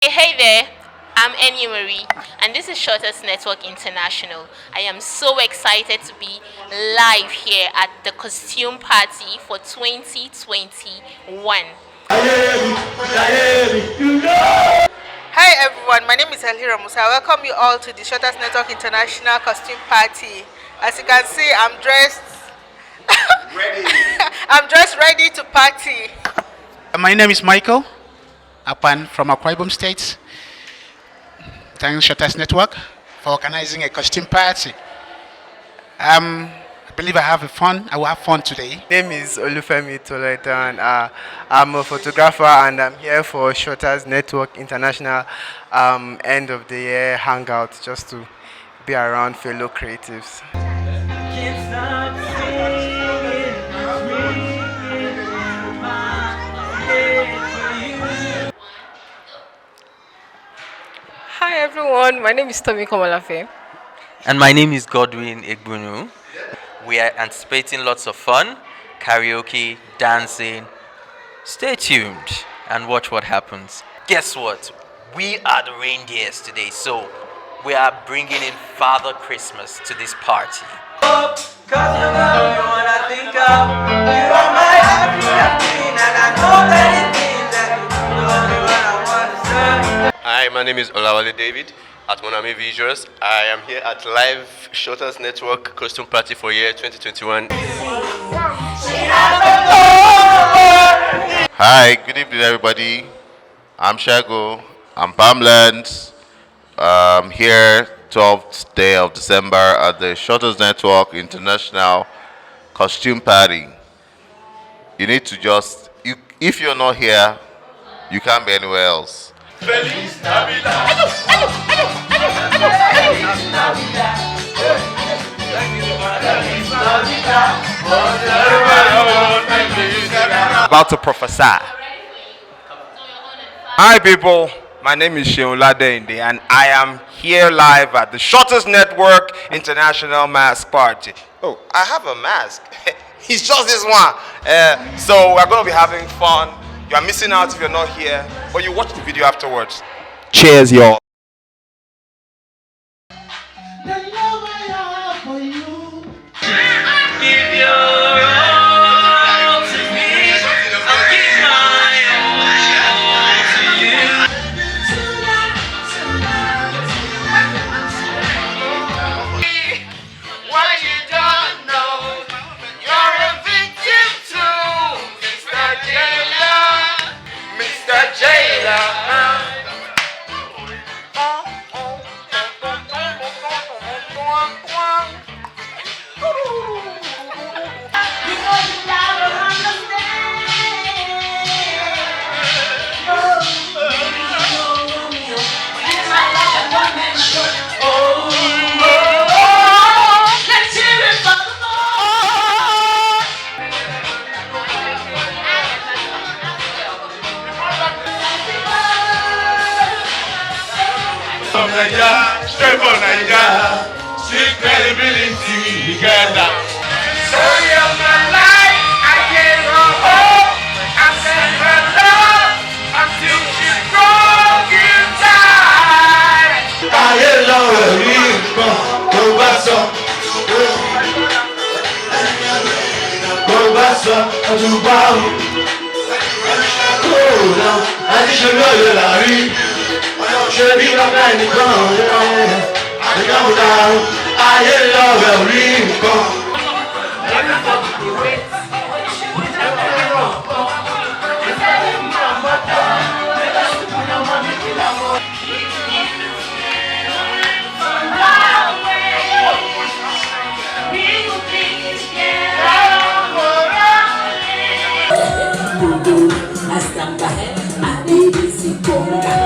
Hey there, I'm Enya Marie, and this is Shortest Network International. I am so excited to be live here at the costume party for 2021. Hi everyone, my name is Elhira Musa. I welcome you all to the Shutters Network International Costume Party. As you can see, I'm dressed. Ready. I'm dressed ready to party. My name is Michael Apan from Akwa Ibom State. Thanks Shutters Network for organizing a costume party. I believe I will have fun today. Name is Olufemi Toleta and I'm a photographer and I'm here for Shutters Network International end of the year hangout just to be around fellow creatives. Hi everyone, my name is Tommy Komalafe. And my name is Godwin Igbunu. We are anticipating lots of fun, karaoke, dancing. Stay tuned and watch what happens. Guess what? We are the reindeers today, so we are bringing in Father Christmas to this party. Hi, my name is Olawale David at Monami Visuals. I am here at Live Shutters Network Costume Party for year 2021. Hi, good evening, everybody. I'm Shago. I'm Bamland. Here, 12th day of December at the Shutters Network International Costume Party. You need to if you're not here, you can't be anywhere else. About to prophesy. Hi people, my name is Sheolade Inde and I am here live at the Shutters Network International Mask Party. Oh, I have a mask. It's just this one. So we're going to be having fun. You are missing out if you're not here, but you watch the video afterwards. Cheers, y'all. Straight from Nigeria, street credibility together. Story of my life, I gave her hope, I sent her love until she broke inside. Ayé lọ́rọ̀ rí nǹkan tó bá sọ, ọdún bá wù. Kó o lọ, àdìsẹ́ lóye làrí. Should be right in the ground. I come down. I hear love ring. Hasta bajar, a baby si compra.